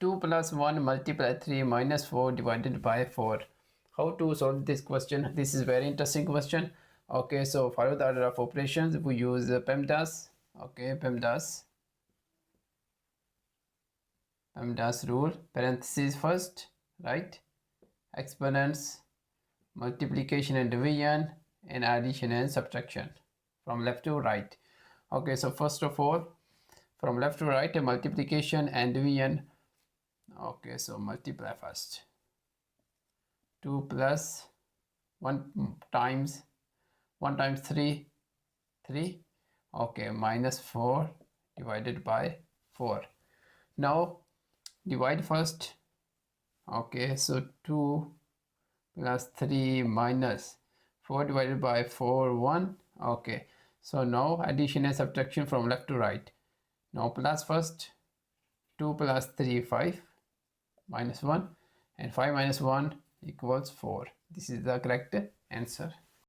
2 plus 1 multiplied 3 minus 4 divided by 4. How to solve this question? This is very interesting question. Okay, so follow the order of operations. We use PEMDAS. Okay, PEMDAS rule. Parentheses first, right? Exponents, multiplication and division, and addition and subtraction from left to right. Okay, so first of all, from left to right, a multiplication and division. Okay, so multiply first. 2 plus 1 times 3, 3. Okay, minus 4 divided by 4. Now divide first. Okay, so 2 plus 3 minus 4 divided by 4, 1. Okay, so now addition and subtraction from left to right. Now plus first. 2 plus 3, 5, minus 1, and 5 minus 1 equals 4. This is the correct answer.